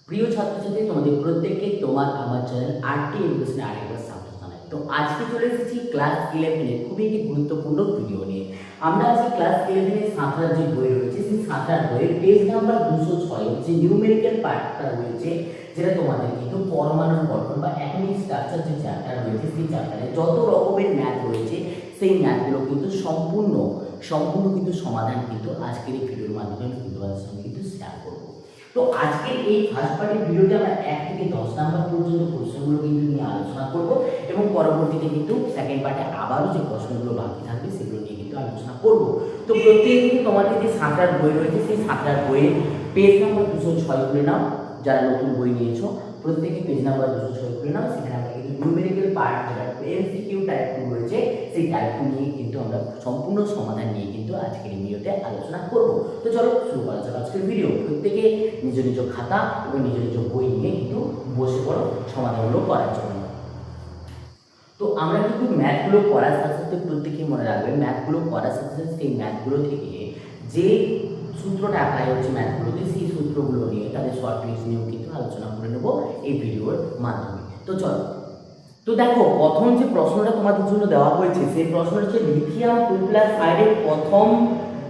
প্রিয় ছাত্রছাত্রী, তোমাদের প্রত্যেককে তোমার আমার চ্যানেল আরটি এডুকেশনে আরেকবার স্বাগত জানাই। তো আজকে চলে এসেছি ক্লাস 11 খুবই একটি গুরুত্বপূর্ণ ভিডিও নিয়ে। আমরা আজকে ক্লাস 11 সাঁতার যে বই রয়েছে সেই সাঁতার বইয়ের পেজ নাম্বার 206 যে নিউমেরিক্যাল পার্টটা রয়েছে, যেটা তোমাদের কিন্তু পরমাণুর গঠন বা অ্যাটমিক স্ট্রাকচার যে চ্যাপ্টার রয়েছে সেই চ্যাপ্টারে যত রকমের ম্যাথ রয়েছে সেই ম্যাথগুলো কিন্তু সম্পূর্ণ কিন্তু সমাধান কিন্তু আজকের এই ভিডিওর মাধ্যমে তোমাদের সঙ্গে কিন্তু শেয়ার করবো। তো আজকের এই ফার্স্ট পার্টের ভিডিওতে আমরা 1 থেকে 10 নাম্বার পর্যন্ত প্রশ্নগুলো কিন্তু নিয়ে আলোচনা করব এবং পরবর্তীতে কিন্তু সেকেন্ড পার্টে আবারও যে প্রশ্নগুলো বাকি থাকবে সেগুলো নিয়ে কিন্তু আলোচনা করব। তো প্রত্যেকে কিন্তু তোমাদের যে সাঁতার বই রয়েছে সেই সাঁতার বইয়ের পেজ নাম্বার 206 খুলে নাও। যারা নতুন বই নিয়েছো প্রত্যেকে পেজ নাম্বার 206 খুলে নাও। সেখানে আমরা কিন্তু নিউমেরিক্যাল পার্ট যেটা এমসিকিউ টাইপ 2 রয়েছে সেই টাইপ 2 নিয়ে কিন্তু আমরা সম্পূর্ণ সমাধান নিয়ে কিন্তু আজকের এই ভিডিওতে আলোচনা করব। তো চলো শুরু করা যাক আজকের ভিডিও। প্রত্যেকে নিজ নিজ খাতা এবং নিজ নিজ বই নিয়ে কিন্তু বসে পড়ো সমাধানগুলো করার জন্য। তো আমরা কিন্তু ম্যাথগুলো করার সাথে সাথে প্রত্যেকে মনে রাখবে, ম্যাথগুলো করার সাথে সাথে সেই ম্যাথগুলো থেকে যে সূত্রটা অ্যাপ্লাই হচ্ছে ম্যাথগুলোতে সেই সূত্রগুলো নিয়ে তাদের শর্ট ট্রিক্স নিয়েও কিন্তু আলোচনা করে নেব এই ভিডিওর মাধ্যমে। তো চলো, তো দেখো প্রথম যে প্রশ্নটা তোমাদের জন্য দেওয়া হয়েছে সেই প্রশ্ন হচ্ছে লিথিয়াম 2+5 এর প্রথম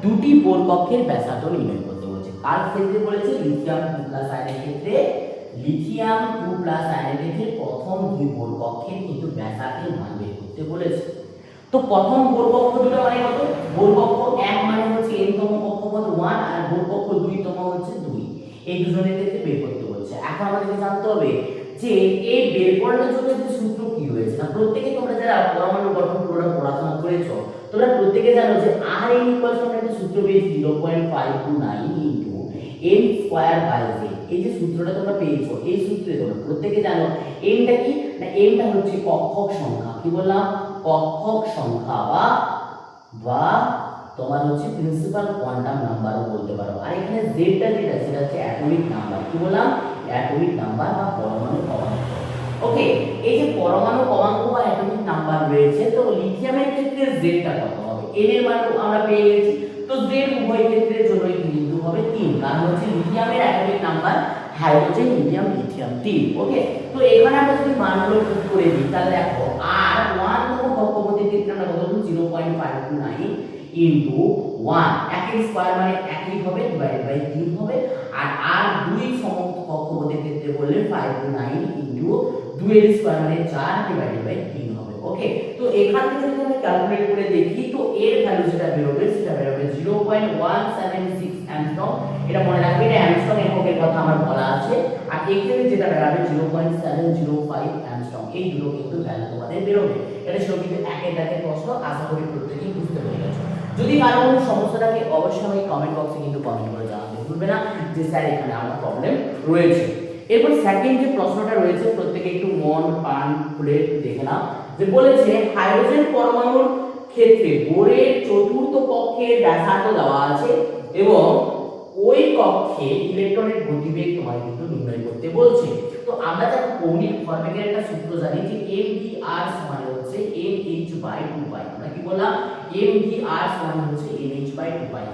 দুটি বোর কক্ষের ব্যাসার্ধ নির্ণয় করতে বলেছে। কার ক্ষেত্রে বলেছে? লিথিয়াম 2+5 এর ক্ষেত্রে। লিথিয়াম 2+5 এর ক্ষেত্রে প্রথম দুই বোর কক্ষের কিন্তু ব্যাসার্ধের মান বের করতে বলেছে। তো প্রথম বোর কক্ষ দুটো মানে কত? বোর কক্ষ 1 মানে হচ্ছে n তম কক্ষপথ 1 আর বোর কক্ষ 2 তম হচ্ছে 2। এই দুজনের ক্ষেত্রে বের করতে বলেছে। এখন আমাদেরকে জানতে হবে যে এই বের করার জন্য যে সূত্র কি রয়েছে। না প্রত্যেকে তোমরা যারা পরমাণু গঠন পুরো পড়াশোনা করেছো তোমরা প্রত্যেকে জানো যে Rn আমরা একটা সূত্র পেয়েছি 0.529 m স্কয়ার বাই z। এই যে সূত্রটা তোমরা পেয়েছো এই সূত্রে তোমরা প্রত্যেকে জানো mটা কি না, mটা হচ্ছে কক্ষক সংখ্যা। কি বললাম? কক্ষক সংখ্যা বা তোমার হচ্ছে প্রিন্সিপাল কোয়ান্টাম নাম্বারও বলতে পারো। আর এখানে জেডটা যেটা সেটা হচ্ছে অ্যাটমিক নাম্বার। কি বললাম? অ্যাটমিক নাম্বার বা পরমাণু কম্পাঙ্ক। ওকে, এই যে পরমাণু কম্পাঙ্ক বা অ্যাটমিক নাম্বার রয়েছে, তো লিথিয়ামের ক্ষেত্রে জেডটা কত হবে? এন এর মান আমরা পেয়ে গেছি। তো জেড উভয় ক্ষেত্রের জন্যই কিন্তু হবে 3, কারণ হচ্ছে লিথিয়ামের atomic number hydrogen lithium lithium 3। Okay, তো এখানে আমরা যদি মানগুলো পুট করে দিই তাহলে দেখো আর 1 তম কক্ষপথের ক্ষেত্রে আমরা কত বলবো? 0.529 ইনটু 1 একের স্কয়ার মানে একই হবে ডিভাইডেড বাই 3 হবে। আর 2 সমস্ত কক্ষপথের ক্ষেত্রে বললে 529 ইনটু 2 এর স্কয়ার মানে 4 ডিভাইডেড বাই 3 হবে। ওকে, তো এখান থেকে যদি আমরা ক্যালকুলেট করে দেখি তো এর ভ্যালু যেটা বের হবে সেটা বের হবে 0.176 অ্যাংস্ট্রম। এটা মনে রাখবে, এটা অ্যাংস্ট্রম এককের কথা আমার বলা আছে। আর এখানে যেটা বের হবে 0.705 অ্যাংস্ট্রম। এই দুটো কিন্তু ভ্যালু তোমাদের বের হবে। এটা ছিল কিন্তু একের দাগের প্রশ্ন। আশা করি প্রত্যেকেই বুঝতে পেরেছো। যদি কারো কোনো সমস্যা থাকে অবশ্যই আমাকে কমেন্ট বক্সে কিন্তু কমেন্ট করে জানাতে ভুলবে না যে স্যার এখানে আমার প্রবলেম রয়েছে। এরপর সেকেন্ড যে প্রশ্নটা রয়েছে প্রত্যেকে একটু মন প্রাণ খুলে একটু দেখে নাও। যে বলেছে হাইড্রোজেন পরমাণুর ক্ষেত্রে বোরের চতুর্থ কক্ষের ব্যাসার্ধ দেওয়া আছে এবং ওই কক্ষে ইলেকট্রনের গতিবেগ তোমায় কিন্তু নির্ণয় করতে বলছে। তো আমরা যখন কৌণিক ভরবেগের একটা সূত্র জানি যে mvr সমান হচ্ছে nh/2π। আমরা কি বললাম? mvr সমান হচ্ছে nh/2π।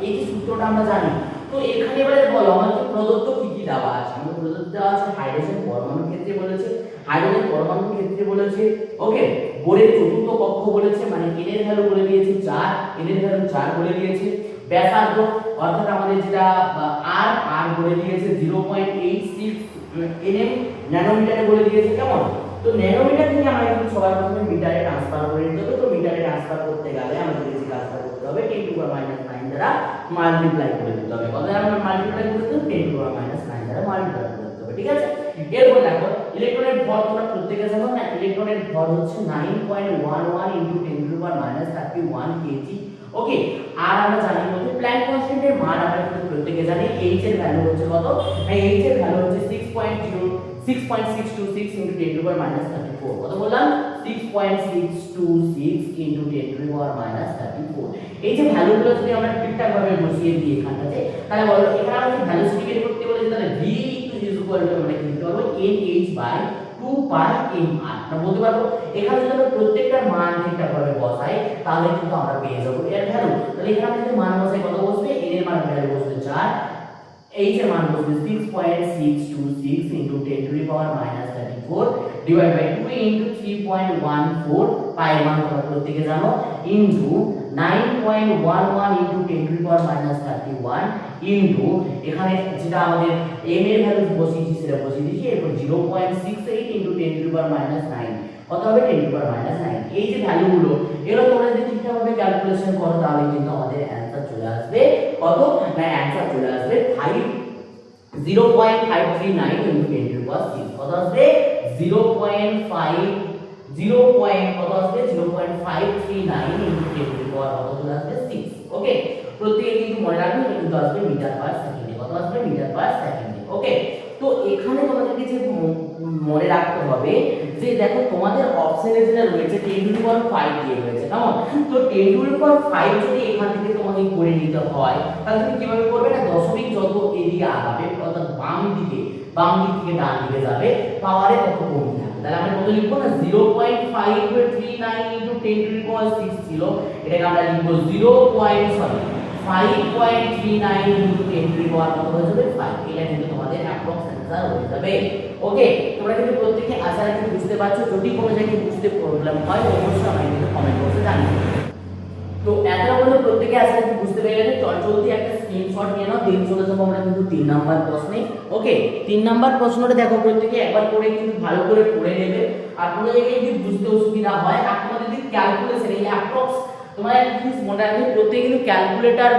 এই যে সূত্রটা আমরা জানি। তো এখানে এবারে বলো আমাদের প্রদত্ত কি কি দেওয়া আছে? আমাদের প্রদত্ত দেওয়া আছে হাইড্রোজেন পরমাণুর ক্ষেত্রে বলেছে, হাইড্রোজেন পরমাণুর ক্ষেত্রে বলেছে। ওকে, বোরের চতুর্থ কক্ষ বলেছে, মানে n এর ভ্যালু বলে দিয়েছে 4, n এর ভ্যালু 4 বলে দিয়েছে। ব্যাসার্ধ অর্থাৎ আমাদের যেটা r বলে দিয়েছে 0.86 nm, ন্যানোমিটারে বলে দিয়েছে। কেমন? তো ন্যানোমিটার থেকে আমরা কিন্তু সবার প্রথমে মিটারে ট্রান্সফার করে নিতে হবে। তো মিটারে ট্রান্সফার করতে গেলে আমাদের যে ট্রান্সফার করতে হবে 10⁻⁹ দ্বারা মাল্টিপ্লাই করে দিতে হবে। কত দ্বারা আমরা মাল্টিপ্লাই করে দেব? 10⁻⁹ দ্বারা মাল্টিপ্লাই করে দিতে হবে। ঠিক আছে? এরপর দেখো ইলেকট্রনের ভর তোমরা প্রত্যেকে জানো না, ইলেকট্রনের ভর হচ্ছে 9.11 × 10⁻31 কেজি। ওকে, আর আমরা জানি মধ্যে প্ল্যাঙ্ক কনস্ট্যান্টের মান আমরা কিন্তু প্রত্যেকে জানি h এর ভ্যালু হচ্ছে কত? h এর ভ্যালু হচ্ছে 6.626 × 10⁻34। কত বললাম? 6.626 × 10⁻34। এই যে ভ্যালুগুলো যদি আমরা ঠিকঠাক ভাবে বসিয়ে দিই এখানটাতে তাহলে বলো এখানে আমরা যে ভ্যালু বের করতে বলেছি তাহলে v আমরা কি লিখতে পারবো? nh/2πmr। আমরা বলতে পারবো এখানে যদি আমরা প্রত্যেকটার মান ঠিকঠাক ভাবে বসাই তাহলে কিন্তু আমরা পেয়ে যাবো এর ভ্যালু। তাহলে এখানে আমরা যদি মান বসাই কত বসবে? n এর মান ভ্যালু বসবে 4, এইচ এর মান বসবে 6.626 into 10 to the power minus 34 divide by 2 into 3.14 pi মান তোমরা প্রত্যেকে জানো into 9.11 into 10 to the power minus 31 into এখানে যেটা আমাদের m এর ভ্যালু বসিয়েছি সেটা বসিয়ে দিয়েছি এরপর 0.68 into 10 to the power minus 9 কত হবে 10 টু দি পাওয়ার মাইনাস 9 এই যে ভ্যালুগুলো এগুলো তোমরা যদি ঠিকঠাকভাবে ক্যালকুলেশন করো তাহলে কিন্তু আমাদের অ্যানসার চলে আসবে কত না অ্যানসার চলে আসবে 0.539 ইনটু 10 টু দি পাওয়ার 6 কত আসবে 0.539 ইনটু 10 টু দি পাওয়ার কত চলে আসবে 6 ওকে প্রত্যেকে কিন্তু মনে রাখবে এটা কিন্তু আসবে মিটার পার সেকেন্ডে কত আসবে মিটার পার সেকেন্ডে ওকে তো এখানে তোমাদেরকে যে মনে রাখতে হবে যে দেখো তোমাদের অপশনে যেটা রয়েছে 10 টু দি পাওয়ার 5 দিয়ে রয়েছে কেমন তো 10 টু দি পাওয়ার 5 যদি এখান থেকে তোমাকে করে নিতে হয় তাহলে তুমি কিভাবে করবে না দশমিক যত এদিকে আগাবে অর্থাৎ বাম দিক থেকে ডান দিকে যাবে পাওয়ারে তত কমতে থাকবে তাহলে আমরা কত লিখবো না 0.539 ইনটু 10 টু দি পাওয়ার 6 ছিল এটাকে আমরা লিখবো 5.39 ইনটু 10 টু দি পাওয়ার কত হয়ে যাবে 5 এটা কিন্তু তোমাদের অ্যাপ্রক্স অ্যানসার হয়ে যাবে ওকে তোমরা কিন্তু প্রত্যেককে আশা রাখি বুঝতে পারছো যদি কোনো জায়গায় বুঝতে প্রবলেম হয় অবশ্যই আমাকে কিন্তু কমেন্ট বক্সে জানিও তো এতটা বলে প্রত্যেককে আশা রাখি বুঝতে পেরে গেছে জলদি একটা স্ক্রিনশট নিয়ে নাও দিন চলে যাবো আমরা কিন্তু 3 নাম্বার প্রশ্নে ওকে 3 নাম্বার প্রশ্নটা দেখো প্রত্যেককে একবার করে কিন্তু ভালো করে পড়ে নেবে আর কোনো জায়গায় যদি বুঝতে অসুবিধা হয় আর তোমাদের যদি ক্যালকুলেশন এই অ্যাপ্রক্স তোমরা একটা জিনিস মনে রাখবে প্রত্যেকে কিন্তু ক্যালকুলেটর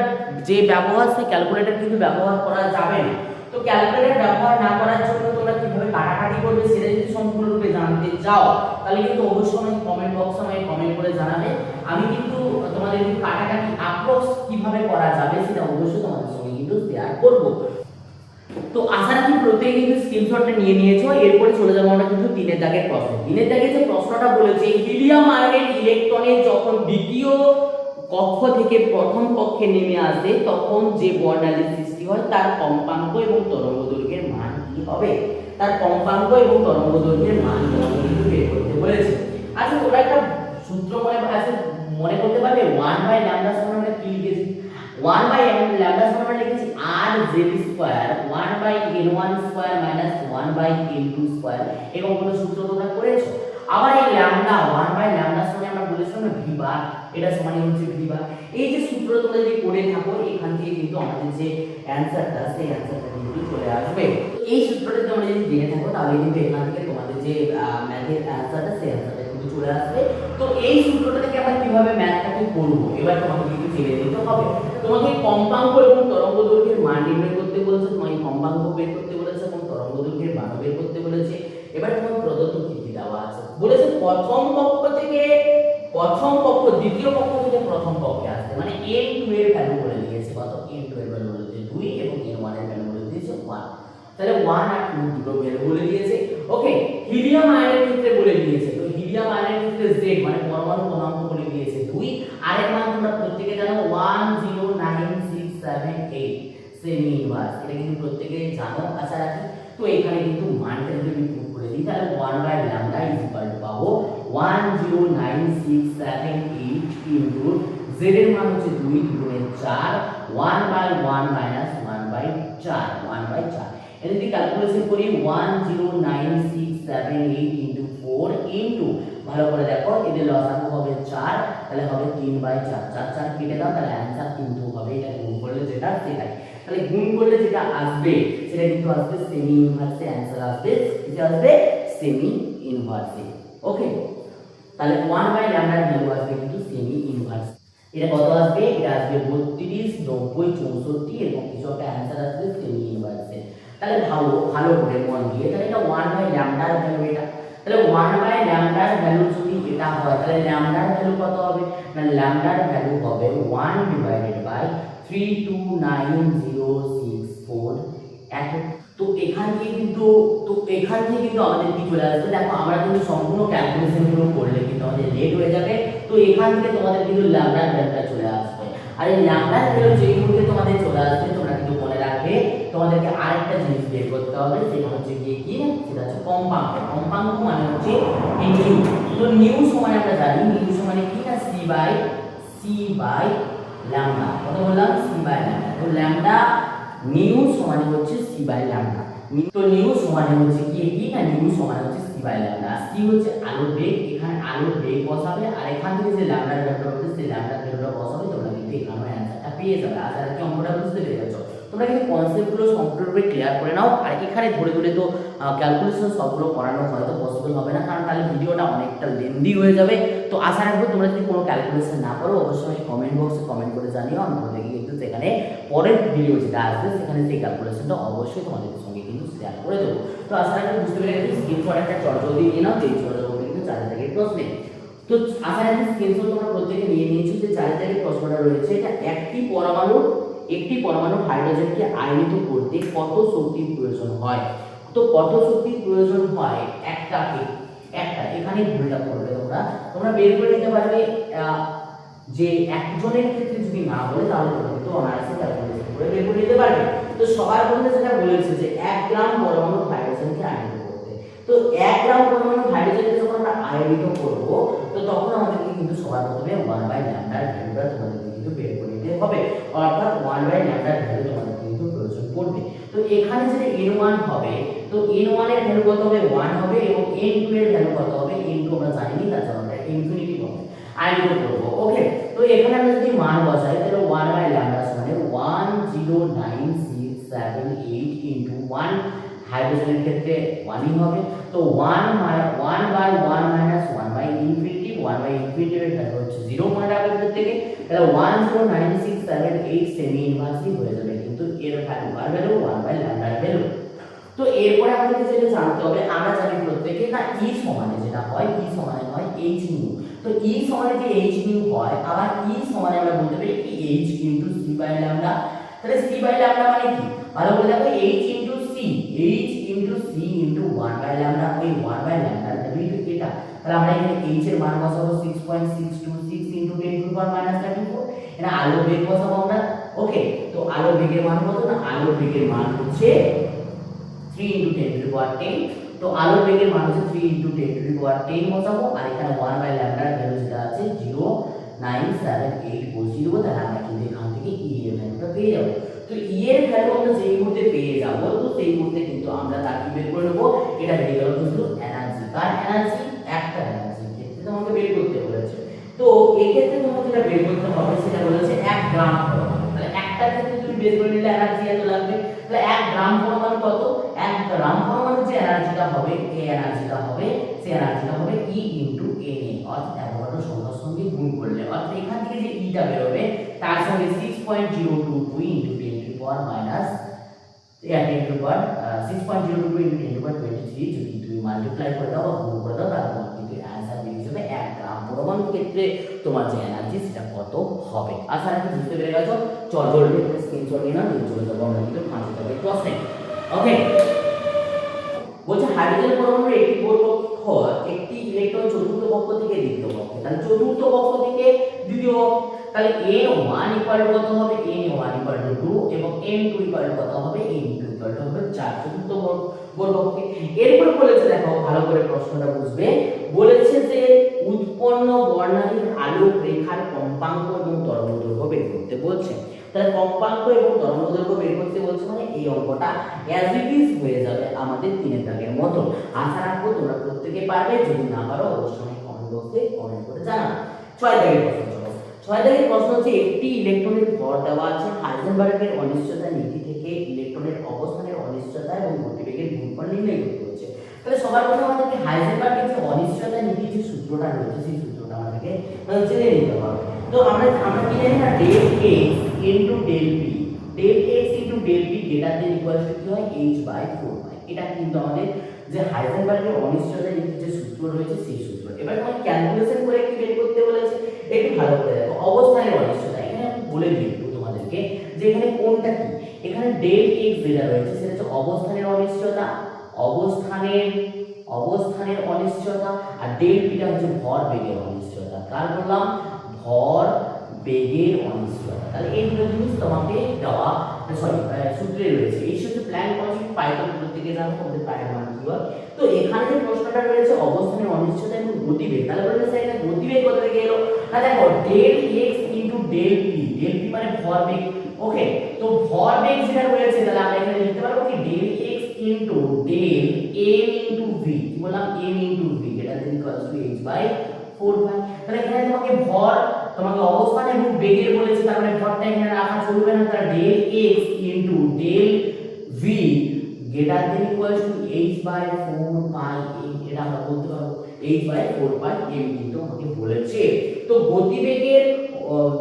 যে ব্যবহার সেই ক্যালকুলেটর কিন্তু ব্যবহার করা যাবে না তো ক্যালকুলেটর ব্যবহার না করার জন্য তোমরা কিভাবে কাটাকাটি করবে সেটা যদি সম্পূর্ণরূপে জানতে চাও তাহলে কিন্তু অবশ্যই আমাকে কমেন্ট বক্সে আমাকে কমেন্ট করে জানাবে আমি কিন্তু তোমাদের কাটাকাটি অ্যাপ্রক্স কিভাবে করা যাবে সেটা অবশ্যই তোমাদের সঙ্গে কিন্তু শেয়ার করব তো আশা রাখি প্রত্যেকে কিন্তু স্ক্রিনশটটা নিয়ে নিয়েছো এরপরে চলে যাবো আমরা কিন্তু 3 এর দাগের প্রশ্ন 3 এর দাগে যে প্রশ্নটা বলেছে হিলিয়াম আয়নের ইলেকট্রনের যখন দ্বিতীয় কক্ষ থেকে প্রথম কক্ষে নেমে আসে তখন যে বর্ণালীর সৃষ্টি হয় তার কম্পাঙ্ক এবং তরঙ্গদৈর্ঘ্যের মান কি হবে তার কম্পাঙ্ক এবং তরঙ্গদৈর্ঘ্যের মান তোমাদের কিন্তু বের করতে বলেছে আচ্ছা তোমরা একটা সূত্র মনে করতে পারবে 1 λ সমান আমরা কি লিখেছি 1 λ সমান আমরা লিখেছি r z square 1 n1 square minus 1 n2 square এরকম কোনো সূত্র তোমরা করেছো আবার এই ল্যামডা 1 λ সমান আমরা বলেছিলাম না v বার এটা সমান হচ্ছে v বার এই যে সূত্র তোমরা যদি করে থাকো এখান থেকে কিন্তু আমাদের যে অ্যানসারটা সেই অ্যানসারটা কিন্তু চলে আসবে এই সূত্রটা তোমরা যদি জেনে থাকো তাহলে কিন্তু এখান থেকে তোমাদের যে ম্যাথের অ্যানসারটা সেই অ্যানসারটা কিন্তু চলে আসবে তো এই সূত্রটা থেকে আমরা কিভাবে ম্যাথটাকে করব এবার তোমাকে কিন্তু জেনে নিতে হবে তোমাকে কম্পাঙ্ক এবং তরঙ্গদৈর্ঘ্যের মান নির্ণয় করতে বলেছে তোমাকে কম্পাঙ্ক বের করতে বলেছে এবং তরঙ্গদৈর্ঘ্যের মান বের করতে বলেছে এবার তোমার প্রদত্ত কি দেওয়া আছে বলেছে প্রথম কক্ষ দ্বিতীয় কক্ষ থেকে প্রথম কক্ষে আসতে মানে n2 এর ভ্যালু বলে দিয়েছে কত n2 এর ভ্যালু বলে দিয়েছে 2 এবং n1 এর ভ্যালু বলে দিয়েছে 1 তাহলে 1 আর 2 দুটো ভ্যালু বলে দিয়েছে ওকে হিলিয়াম আয়নের ক্ষেত্রে বলে দিয়েছে তো হিলিয়াম আয়নের ক্ষেত্রে z মানে পরমাণু ক্রমাঙ্ক বলে দিয়েছে 2 আর এর মান তোমরা প্রত্যেককে জানো 109678 সেমি ইনভার্স এটা কিন্তু প্রত্যেককে জানো আশা রাখি তো এখানে কিন্তু মানটা যদি পুট করে দিই তাহলে 1 by lambda is equal to পাবো 109678 ইনটু z এর মান হচ্ছে 2 গুণে 4 1 বাই 1 মাইনাস 1 বাই 4 1 বাই 4 এটা যদি ক্যালকুলেশন করি 109678 ইনটু 4 ইনটু ভালো করে দেখো এদের লসাগু হবে 4 তাহলে হবে 3 বাই 4 4 4 কেটে দাও তাহলে অ্যানসার কিন্তু হবে এটা গুণ করলে যেটা সেটাই তাহলে গুণ করলে যেটা আসবে সেটা কিন্তু আসবে সেমি ইনভার্সে অ্যানসার আসবে এটা আসবে সেমি ইনভার্সে ওকে তাহলে 1 বাই ল্যামডার ভ্যালু আসবে কিন্তু সেমি ইনভার্স এটা কত আসবে এটা আসবে 32 90 64 এবং কিছু একটা অ্যানসার আসবে সেমি ইনভার্সে তাহলে ভালো করে মন দিয়ে তাহলে এটা 1 বাই ল্যামডার ভ্যালু এটা তাহলে 1 বাই ল্যামডার ভ্যালু যদি এটা হয় তাহলে ল্যামডার ভ্যালু কত হবে না ল্যামডার ভ্যালু হবে 1 ডিভাইডেড বাই 3290648 তো এখান থেকে কিন্তু আমাদের কি চলে আসবে দেখো আমরা কিন্তু সম্পূর্ণ ক্যালকুলেশন গুলো করলে কিন্তু আমাদের লেট হয়ে যাবে তো এখান থেকে তোমাদের কিন্তু ল্যামডার ভ্যালুটা চলে আসবে আর এই ল্যামডার ভ্যালু যেই মুহূর্তে তোমাদের চলে আসবে তোমরা কিন্তু মনে রাখবে তোমাদেরকে আরেকটা জিনিস বের করতে হবে সেটা হচ্ছে কি সেটা হচ্ছে কম্পাঙ্ক মানে হচ্ছে নিউ তো নিউ সমান আমরা জানি নিউ সমান কি না c বাই ল্যামডা কত বললাম c বাই ল্যামডা তো ল্যামডা নিউ সমান হচ্ছে সি বাই ল্যামডা। তো নিউ সমান হচ্ছে কি না, নিউ সমান হচ্ছে সি বাই ল্যামডা। সি হচ্ছে আলোর বেগ, এখানে আলোর বেগ বসাবে, আর এখান থেকে যে ল্যামডার ভ্যালুটা হবে সেই ল্যামডার ভ্যালুটা বসাবে, তোমরা কিন্তু এখানে অ্যানসারটা পেয়ে যাবে। আশা রাখি অঙ্কটা বুঝতে পেরে গেছো। তোমরা কিন্তু কনসেপ্টগুলো সম্পূর্ণরূপে ক্লিয়ার করে নাও। আর এখানে ধরে ধরে তো ক্যালকুলেশন সবগুলো করানো হয়তো পসিবল হবে না, কারণ তাহলে ভিডিওটা অনেকটা লেন্দি হয়ে যাবে। তো আশা রাখবো তোমরা যদি কোনো ক্যালকুলেশন না করো অবশ্যই কমেন্ট বক্সে কমেন্ট করে জানিও, আমি তোমাদেরকে কিন্তু সেখানে পরের ভিডিও যেটা আসবে সেখানে সেই ক্যালকুলেশনটা অবশ্যই তোমাদের সঙ্গে কিন্তু শেয়ার করে দেবো। তো আশা রাখবো বুঝতে পেরে গেছি। স্ক্রিনশট একটা চটজলদি নিয়ে নাও, এই চটজলদি কিন্তু 4 দাগের প্রশ্নে। তো আশা রাখি স্ক্রিনশট তোমরা প্রত্যেকে নিয়ে নিয়েছো যে 4 দাগের প্রশ্নটা রয়েছে, এটা একটি পরমাণু হাইড্রোজেনকে আয়নিত করতে কত শক্তির প্রয়োজন হয়। তো কত শক্তির প্রয়োজন হয় একটা এখানে ভুলটা করবে তোমরা বের করে নিতে পারবে। যে একজনের ক্ষেত্রে যদি না বলে তাহলে তোমরা কিন্তু অনায়াসে ক্যালকুলেশন করে বের করে নিতে পারবে। তো সবার মধ্যে যেটা বলেছে যে 1 গ্রাম পরমাণু হাইড্রোজেনকে আয়নিত করতে, তো 1 গ্রাম পরমাণু হাইড্রোজেনকে যখন আমরা আয়নিত করব তো তখন আমাদেরকে কিন্তু সবার প্রথমে 1/ল্যামডার ভ্যালুটা তোমাদের কিন্তু বের করে নিতে হবে, অর্থাৎ 1/ল্যামডার ভ্যালু তোমাদের কিন্তু প্রয়োজন পড়বে। তো এখানে যেটা n1 হবে, তো n1 এর ভ্যালু কত হবে 1 হবে, এবং n2 এর ভ্যালু কত হবে n2 আমরা জানি না, তার জন্য আমরা ইনফিনিটি হবে আয়নিত করব। ওকে, তো এখানে আমরা যদি মান বসাই তাহলে 1/ল্যামডা সমান 10967 ইনটু 1, হাইড্রোজেনের ক্ষেত্রে 1ই হবে। তো 1/1 মাইনাস 1/ইনফিনিটি, 1/ইনফিনিটি এর ভ্যালু হচ্ছে 0 মনে রাখবে থেকে, তাহলে 10967 সেমি ইনভার্সলি হয়ে যাবে কিন্তু এর ভ্যালু 1/ল্যামডার ভ্যালু। তো এরপরে আমাদের যেটা জানতে হবে, আমরা জানি প্রত্যেকে না E সমানে যেটা হয়, E সমানে হয় h নিউ। তো E সমানে যে h নিউ হয়, আবার E সমানে আমরা বলতে পারি কি h into c by lambda. তাহলে c বাই ল্যামডা মানে কি, ভালো করে দেখো, h into c into one by lambda, ওই 1/ল্যামডা ভ্যালু এটা। তাহলে আমরা এখানে h এর মান বসাবো 6.626 into 10 to the power minus 34, এটা আলোর বেগ বসাবো আমরা। ওকে, তো আলোর বেগের মান কত না, আলোর বেগের মান হচ্ছে 3 ইনটু 10 টু দি পাওয়ার 10। তো আলোর বেগের মান হচ্ছে 3 ইনটু 10 টু দি পাওয়ার 10 বসাবো, আর এখানে 1/ল্যামডার ভ্যালু যেটা আছে 0.978 বসিয়ে দেবো, তাহলে আমরা কিন্তু এখান থেকে E এর ভ্যালুটা পেয়ে যাবো। তো E এর ভ্যালু আমরা যেই মুহূর্তে পেয়ে যাবো, তো সেই মুহূর্তে কিন্তু আমরা তার কি বের করে নেবো, এটা বেরিয়ে গেল কিন্তু এনার্জি। কার এনার্জি, একটা এনার্জির ক্ষেত্রে তোমাকে বের করতে বলেছে। তো এই ক্ষেত্রে তোমাকে যেটা বের করতে হবে সেটা বলেছে 1 গ্রাম পরমাণু। তাহলে একটা ক্ষেত্রে তুমি বের করে নিলে এনার্জি এত লাগবে, তাহলে 1 গ্রাম পরমাণু কত, 1 গ্রাম পরমাণুর যে এনার্জিটা হবে, এই এনার্জিটা হবে, সেই এনার্জিটা হবে E ইনটু Na, অর্থাৎ অ্যাভোগাড্রো সংখ্যার সঙ্গে গুণ করলে, অর্থাৎ এখান থেকে যে E টা বের হবে তার সঙ্গে 6.022 into 10 to the power minus 10 to the power 6.022 into 10 to the power 23 যদি তুমি মাল্টিপ্লাই করে দাও বা গুণ করে দাও, তাহলে তোমার কিন্তু অ্যানসার বেরিয়ে যাবে 1 গ্রাম পরমাণুর ক্ষেত্রে তোমার যে এনার্জি সেটা কত হবে। আশা রাখি বুঝতে পেরে গেছো। চল জলদি স্ক্রিনশট নিয়ে নাও, চলে যাবো আমরা কিন্তু 5 দাগের প্রশ্নে। ওকে, বলছে হাইড্রোজেন পরমাণুর একটি কক্ষ একটি ইলেকট্রন চতুর্থ কক্ষ থেকে দ্বিতীয় কক্ষে, তাহলে চতুর্থ কক্ষ থেকে দ্বিতীয় কক্ষ, তাহলে n1 ইকুয়াল কত হবে, n1 ইকুয়াল 2, এবং n2 ইকুয়াল কত হবে, n2 ইকুয়াল হবে 4, চতুর্থ কক্ষে। এরপর বলেছে, দেখো ভালো করে প্রশ্নটা বুঝবে, বলেছে যে উৎপন্ন বর্ণালীর আলোক রেখার কম্পাঙ্ক এবং তরঙ্গদৈর্ঘ্য বের করতে বলছে। তাহলে কম্পাঙ্ক এবং তরঙ্গদৈর্ঘ্য বের করতে বলছে মানে এই অঙ্কটা অ্যাজ ইট ইজ হয়ে যাবে আমাদের 3 দাগের মতো। আশা রাখবো তোমরা প্রত্যেকে পারবে, যদি না পারো অবশ্যই কমেন্ট বক্সে কমেন্ট করে জানাও। 6 দাগের প্রশ্ন চলো। 6 দাগের প্রশ্ন হচ্ছে, একটি ইলেকট্রনের ভর দেওয়া আছে, হাইজেনবার্গের অনিশ্চয়তা নীতি থেকে ইলেকট্রনের অবস্থানের অনিশ্চয়তা এবং গতিবেগের গুণফল নির্ণয় করতে হচ্ছে। তাহলে সবার প্রথমে আমাদেরকে হাইজেনবার্গের যে অনিশ্চয়তা নীতির যে সূত্রটা রয়েছে সেই সূত্রটা আমাদেরকে জেনে নিতে হবে। তো আমরা কি জানি না, del x into del p, del x into del p greater than equal to কি হয়, h/4π। এটা কিন্তু আমাদের যে হাইজেনবার্গের অনিশ্চয়তা নীতির যে সূত্র রয়েছে সেই সূত্র। এবার তোমাকে ক্যালকুলেশন করে কি বের করতে বলেছে, একটু ভালো করে দেখো। অবস্থানের অনিশ্চয়তা, এখানে আমি বলে দিই তোমাদেরকে যে এখানে কোনটা কি, এখানে ডেল x যেটা রয়েছে সেটা হচ্ছে অবস্থানের অনিশ্চয়তা, অবস্থানের অনিশ্চয়তা, আর ডেল পিটা হচ্ছে ভর বেগের অনিশ্চয়তা। কার বললাম, ভর বেগের অনিশ্চয়তা। তাহলে এই দুটো জিনিস তোমাকে দেওয়া সূত্রে রয়েছে। এই সূত্রে প্ল্যান কনস্ট্যান্ট পাইথন প্রত্যেকে জানো, তোমাদের পায়ের মান কি হয়। তো এখানে যে প্রশ্নটা রয়েছে অবস্থানের অনিশ্চয়তা এবং গতিবেগ, তাহলে বলতে চাই গতিবেগ কত থেকে এলো না, দেখো del x into del p, del p মানে ভর বেগ, ওকে, তো ভরবেগ যেটা রয়েছে তাহলে আমরা এখানে লিখতে পারবো কি del x into del m into v, কি বললাম m ইনটু v, এটা then equals to h by 4 pi. তাহলে এখানে তোমাকে ভর, তোমাকে অবস্থান এবং বেগের বলেছে, তার মানে ভরটা এখানে রাখা চলবে না, তাহলে del x into del v greater than equals to h by 4 pi m, এটা আমরা বলতে পারবো h বাই 4 পাই m কিন্তু আমাকে বলেছে। তো গতিবেগের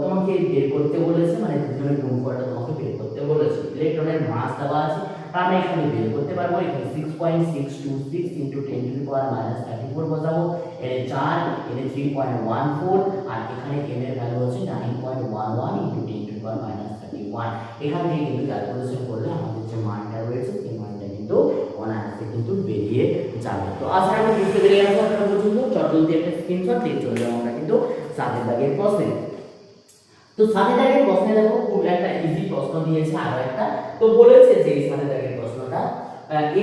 তোমাকে বের করতে বলেছে, মানে দুজনের গুণফলটা তোমাকে বের করতে বলেছে। ইলেকট্রনের মাস দেওয়া আছে, আমরা এখানে বের করতে পারবো। এখানে 6.626 × 10⁻³ বসাবো, এর 4, এর 3.14, আর এখানে m এর ভ্যালু হচ্ছে 9.11 × 10⁻³ এখান থেকে কিন্তু ক্যালকুলেশন করলে আমাদের যে মানটা রয়েছে সেই মানটা কিন্তু অনায়াসে কিন্তু বেরিয়ে যাবে। তো আশা করি বুঝতে পেরে গেছো আপনারা পর্যন্ত। চটজলদি একটা স্ক্রিনশট দিয়ে চলে যাবো আমরা কিন্তু সাতের দাগের প্রশ্নে। তো সাতের দাগের প্রশ্নে দেখো খুব একটা ইজি প্রশ্ন দিয়েছে আরো একটা। তো বলেছে যে এই সাতের দাগের প্রশ্নটা,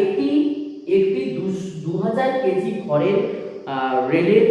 একটি 2000 কেজি ভরের রেলের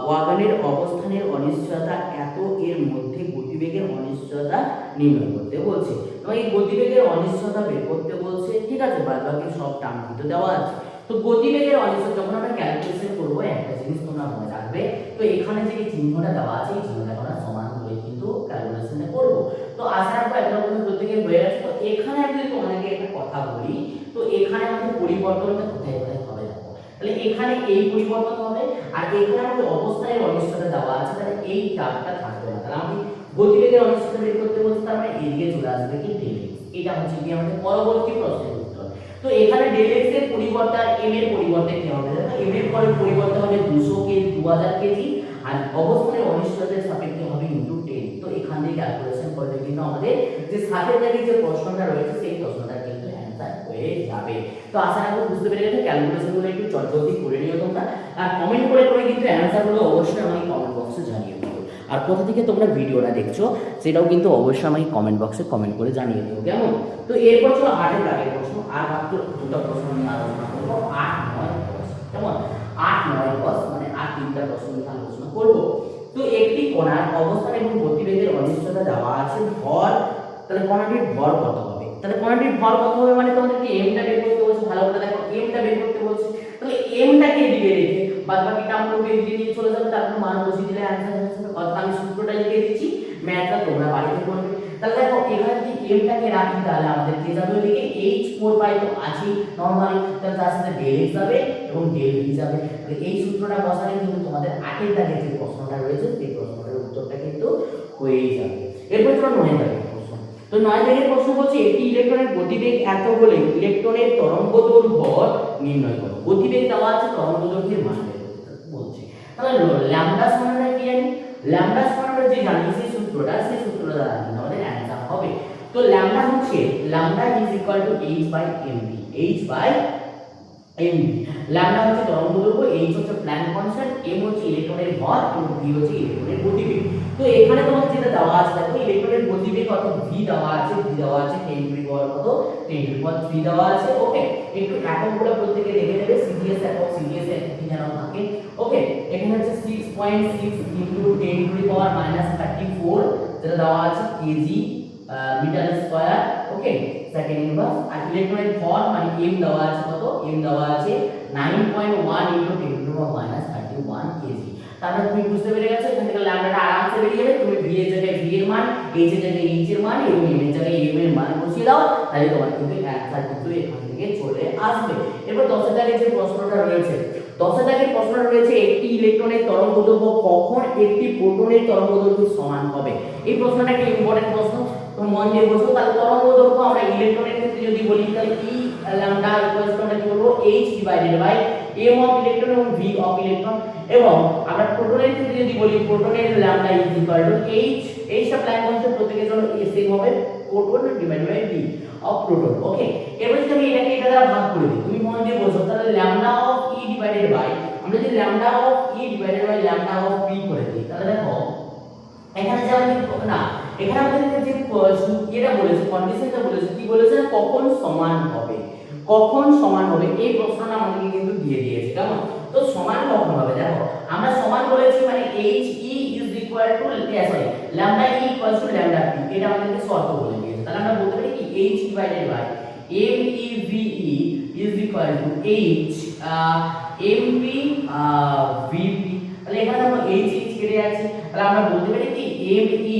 ওয়াগনের অবস্থানের অনিশ্চয়তা এত, এর মধ্যে গতিবেগের অনিশ্চয়তা নির্ণয় করতে বলছে। তো এই গতিবেগের অনিশ্চয়তা বের করতে বলছে, ঠিক আছে, বাদ বাকি সব টার্ম কিন্তু দেওয়া আছে। তো গতিবেগের অনিশ্চয়তা যখন আমরা ক্যালকুলেশন করব, একটা জিনিস তোমরা মনে রাখবে, তো এখানে যে চিহ্নটা দেওয়া আছে এই চিহ্নটা আমরা সমান করে কিন্তু ক্যালকুলেশনে করব। তো আশা রাখবো একটা পর্যন্ত প্রত্যেকে হয়ে গেছে। তো এখানে আমি যদি তোমাদেরকে একটা কথা বলি, তো এখানে আমাদের পরিবর্তনটা কোথায় কোথায় হবে দেখো, তাহলে এখানে এই পরিবর্তন হবে, আর এখানে আমাদের অবস্থানের অনিশ্চয়তা দেওয়া আছে, তাহলে এই টার্মটা থাকবে না। তাহলে আমি গতিবেগের অনিশ্চয়তা বের করতে বলছি, তার মানে এদিকে চলে আসবে কি ডেল x। এটা হচ্ছে কি আমাদের পরবর্তী প্রশ্নের উত্তর। তো এখানে ডেল x এর পরিবর্তে আর m এর পরিবর্তে কি হবে দেখো, m এর পরিবর্তে হবে 200 কেজি 2000 কেজি, আর অবস্থানের অনিশ্চয়তার সাপেক্ষে হবে ইনটু 10। তো এখান থেকে ক্যালকুলেশন করলে কিন্তু আমাদের যে সাতের দাগে যে প্রশ্নটা রয়েছে সেই প্রশ্নটা কিন্তু অ্যানসার হয়ে যাবে। তো আশা রাখবো বুঝতে পেরে গেছো। ক্যালকুলেশনগুলো একটু চটজলদি করে নিও তোমরা, আর কমেন্ট করে কিন্তু অ্যানসারগুলো অবশ্যই আমাকে কমেন্ট বক্সে জানিয়ে দিও। আর কোথা থেকে তোমরা ভিডিওটা দেখছো সেটাও কিন্তু অবশ্যই আমাকে কমেন্ট বক্সে কমেন্ট করে জানিয়ে দিও, কেমন? তো এরপর চলো 8 এর দাগের প্রশ্ন। আর মাত্র দুটো প্রশ্ন নিয়ে আলোচনা করবো, 8, 9, 10, কেমন? 8, 9, 10 মানে আর তিনটা প্রশ্ন নিয়ে আলোচনা করবো। তো একটি কণার অবস্থান এবং গতিবেগের অনিশ্চয়তা দেওয়া আছে, ভর, তাহলে কণাটির ভর কত হবে? তাহলে কণাটির ভর কত হবে মানে তোমাদেরকে এমটা বের করতে বলছে। ভালো করে দেখো, এমটা বের করতে বলছে, তাহলে এমটাকে এদিকে রেখে বাদ বাকি টার্মগুলোকে এদিকে নিয়ে চলে যাবে, তারপর মান বসিয়ে দিলে অ্যানসার হয়ে যাবে। অর্থাৎ আমি সূত্রটা লিখে দিচ্ছি, ম্যাথটা তোমরা বাড়িতে করবে। তাহলে দেখো এখানে যদি এমটাকে রাখি তাহলে আমাদের কি যাবে ওইদিকে h4 পাই, তো আছে নরমালি, তাহলে তার সাথে ডেল x যাবে এবং ডেল v যাবে। তাহলে এই সূত্রটা বসালে কিন্তু তোমাদের 8 এর দাগে যে প্রশ্নটা রয়েছে সেই প্রশ্নটার উত্তরটা কিন্তু হয়েই যাবে। এরপর তোমরা 9 এর দাগের প্রশ্ন। তো 9 দাগের প্রশ্ন বলছে একটি ইলেকট্রনের গতিবেগ এত হলে ইলেকট্রনের তরঙ্গদৈর্ঘ্য নির্ণয় করো। গতিবেগ দেওয়া আছে, তরঙ্গদৈর্ঘ্যের মান বের করতে বলছে। তাহলে ল্যামডা সমান কি জানি, ল্যামডা সমান যে জানি সেই সূত্রটা দ্বারা আমাদের অ্যানসার হবে। তো ল্যামডা হচ্ছে lambda is equal to h by mv, h by mv। Lambda হচ্ছে তরঙ্গদৈর্ঘ্য, h হচ্ছে প্ল্যাঙ্ক কনস্ট্যান্ট, m হচ্ছে ইলেকট্রনের ভর এবং v হচ্ছে ইলেকট্রনের গতিবেগ। তো এখানে তোমাকে যেটা দেওয়া আছে দেখো, ইলেকট্রনের গতিবেগ কত v দেওয়া আছে, 10 টু দি পাওয়ার কত 10 টু দি পাওয়ার 3 দেওয়া আছে। ওকে, একটু এককগুলো প্রত্যেককে দেখে নেবে, সিজিএস একক কি যেন থাকে। ওকে, এখানে হচ্ছে 6.6 × 10 টু দি পাওয়ার -34 যেটা দেওয়া আছে কেজি মিটার স্কয়ার। ওকে, সেকেন্ড ইনভার্স। আর ইলেকট্রনের ভর মানে m দেওয়া আছে কত, m দেওয়া আছে 9.1 × 10 টু দি পাওয়ার -31 কেজি। তাহলে তুমি বুঝতে পেরে গেছো, এখান থেকে ল্যামডাটা আরামসে বেরিয়ে যাবে। তুমি v এর জায়গায় v এর মান, h এর জায়গায় h এর মান এবং m এর জায়গায় m এর মান বসিয়ে দাও, তাহলে তোমার কিন্তু অ্যানসার কিন্তু এখান থেকে চলে আসবে। এরপর 10 এর দাগের যে প্রশ্নটা রয়েছে, 10 এর দাগের প্রশ্নটা রয়েছে একটি ইলেকট্রনের তরঙ্গদৈর্ঘ্য কখন একটি প্রোটনের তরঙ্গদৈর্ঘ্যের সমান হবে। এই প্রশ্নটা একটা ইম্পর্টেন্ট প্রশ্ন, তো মন দিয়ে বোঝো। তাহলে তরঙ্গদৈর্ঘ্য আমরা ইলেকট্রনের ক্ষেত্রে যদি বলি তাহলে e ল্যামডা ইকুয়ালস টু আমরা কি বলবো h divided by m of electron এবং v অফ ইলেকট্রন। এবং আমরা প্রোটনের ক্ষেত্রে যদি বলি প্রোটনের lambda is equal to h টা প্ল্যাঙ্ক কনস্ট্যান্ট প্রত্যেকের জন্য সেম হবে, proton divided by v of proton. Okay, এবার যদি আমি এটাকে এটা দ্বারা ভাগ করে দিই, তুমি মন দিয়ে বোঝো, তাহলে lambda of e divided by, আমরা যদি lambda of e divided by lambda of p করে দিই, তাহলে দেখো এখানে যে আমাদের না, এখানে আমাদের যে এটা বলেছে, কন্ডিশনটা বলেছে, কি বলেছে, কখন সমান হবে, কখন সমান হবে, এই প্রশ্নটা আমাদেরকে কিন্তু দিয়ে দিয়েছে, কেমন? তো সমান কখন হবে দেখো, আমরা সমান বলেছি মানে h e is equal two sorry lambda e equals to lambda p, এটা আমাদেরকে শর্ত বলেছে। তাহলে আমরা বলতে পারি কি H divided by MEVE is equal to H MP VP। তাহলে এখানে আমরা H কেটে যাচ্ছে, তাহলে আমরা বলতে পারি কি MEVE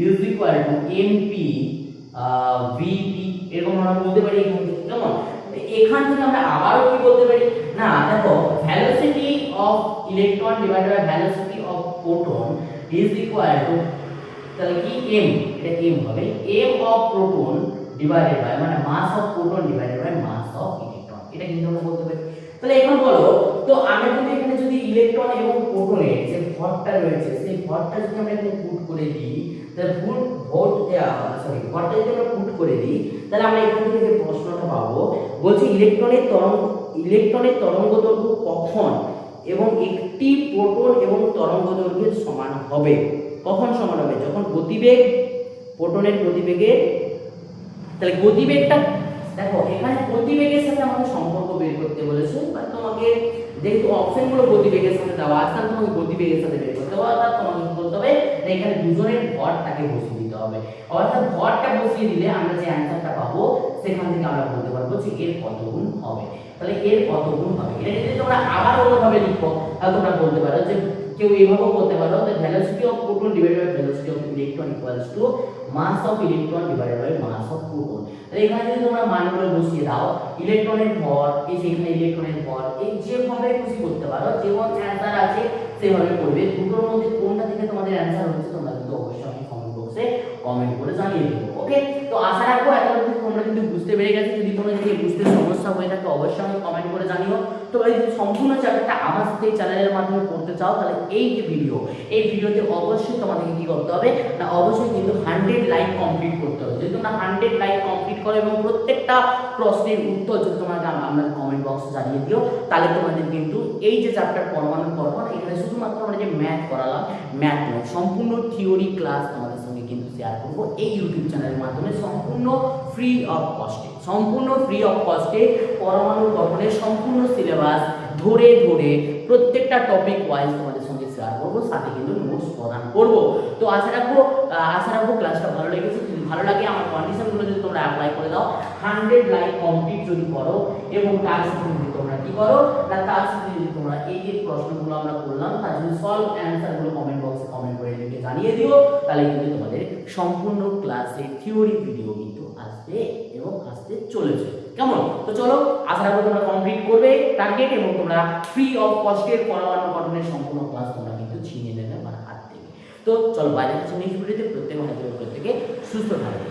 is equal two MP VP, এরকম আমরা বলতে পারি এখান থেকে। কেমন? এখান থেকে আমরা আবারও কি বলতে পারি না, দেখো velocity of electron divided by velocity of proton is equal to, তাহলে কি m, এটা m হবে m of proton divided by মানে mass of proton divided by mass of electron, এটা কিন্তু আমরা বলতে পারি। তাহলে এখন বলো তো আমরা যদি এখানে যদি ইলেকট্রন এবং প্রোটনের যে ভরটা রয়েছে সেই ভরটা যদি আমরা এখানে পুট করে দিই, তাহলে ভরটা যদি আমরা পুট করে দিই, তাহলে আমরা এখান থেকে যে প্রশ্নটা পাবো বলছে ইলেকট্রনের তরঙ্গদৈর্ঘ্য কখন এবং একটি প্রোটন এবং তরঙ্গদৈর্ঘ্যের সমান হবে। কখন সমান হবে? যখন গতিবেগ প্রোটনের গতিবেগের, তাহলে গতিবেগটা দেখো এখানে গতিবেগের সাথে আমাদের সম্পর্ক বের করতে বলেছে, বা তোমাকে যেহেতু অপশনগুলো গতিবেগের সাথে দেওয়া আছে তাহলে তোমাকে গতিবেগের সাথে বের করতে হবে, অর্থাৎ তোমাকে কি করতে হবে না এখানে দুজনের ভরটাকে বসিয়ে দিতে হবে, অর্থাৎ ভরটা বসিয়ে দিলে আমরা যে অ্যানসারটা পাবো সেখান থেকে আমরা বলতে পারবো যে এর কত গুণ হবে। তাহলে এর কত গুণ হবে, এটা যদি তোমরা আবার অন্যভাবে লিখো তাহলে তোমরা বলতে পারো যে কেউ এইভাবেও বলতে পারো যে velocity of proton divided by velocity of electron equals to mass of electron divided by mass of proton. তাহলে এখানে যদি তোমরা মানগুলো বসিয়ে দাও, ইলেকট্রনের ভর এই যে এখানে ইলেকট্রনের ভর, এই যেভাবে খুশি করতে পারো, যেমন অ্যানসার আছে সেভাবে করবে। দুটোর মধ্যে কোনটা থেকে তোমাদের অ্যানসার হচ্ছে তোমরা কিন্তু অবশ্যই আমি কমেন্ট বক্সে কমেন্ট করে জানিয়ে দেবো। ওকে, তো আশা রাখবো এতটুকু তোমরা কিন্তু বুঝতে পেরে গেছো। যদি কোনো জায়গায় বুঝতে সমস্যা হয়ে থাকে অবশ্যই আমাকে কমেন্ট করে জানিও। তো এই সম্পূর্ণ চ্যাপ্টারটা আমার সাথে চ্যানেলের মাধ্যমে পড়তে চাও তাহলে এই যে এই ভিডিওতে অবশ্যই তোমাদেরকে কি করতে হবে না, অবশ্যই কিন্তু 100 লাইক কমপ্লিট করতে হবে। যদি তোমরা 100 লাইক কমপ্লিট করো এবং প্রত্যেকটা প্রশ্নের উত্তর যদি তোমাকে আমরা কমেন্ট বক্সে জানিয়ে দিও, তাহলে তোমাদের কিন্তু এই যে চ্যাপ্টার পরমাণু গঠন, এখানে শুধুমাত্র আমরা যে ম্যাথ করালাম, ম্যাথ নয় সম্পূর্ণ থিওরি ক্লাস তোমাদের সঙ্গে কিন্তু শেয়ার করবো এই ইউটিউব চ্যানেলের মাধ্যমে সম্পূর্ণ ফ্রি অফ কস্টে। সম্পূর্ণ ফ্রি অফ কস্টে পরমাণু গঠনের সম্পূর্ণ সিলেবাস ধরে ধরে প্রত্যেকটা টপিক ওয়াইজ তোমাদের সঙ্গে শেয়ার করবো, সাথে কিন্তু নোটস প্রদান করবো। তো আশা রাখবো ক্লাসটা ভালো লেগেছে। যদি ভালো লাগে আমার কন্ডিশনগুলো যদি তোমরা অ্যাপ্লাই করে দাও, 100 লাইক কমপ্লিট যদি করো এবং তার সাথে যদি তোমরা কি করো না, তার সাথে যদি তোমরা এই যে প্রশ্নগুলো আমরা করলাম তার যদি সলভ অ্যান্সারগুলো কমেন্ট বক্সে কমেন্ট করে লিখে জানিয়ে দিও, তাহলে কিন্তু তোমাদের সম্পূর্ণ ক্লাসে থিওরি ভিডিও কিন্তু আসবে এবং আসতে চলেছে। কেমন? তো চলো, আশা রাখবো তোমরা কমপ্লিট করবে টার্গেট এবং তোমরা ফ্রি অফ কস্টের পরমাণু গঠনের সম্পূর্ণ ক্লাস তোমরা কিন্তু ছিনিয়ে নেবে আমার হাত থেকে। তো চলো বাইরে কিছু নেক্সট ভিডিওতে প্রত্যেকে সুস্থ থাকবে।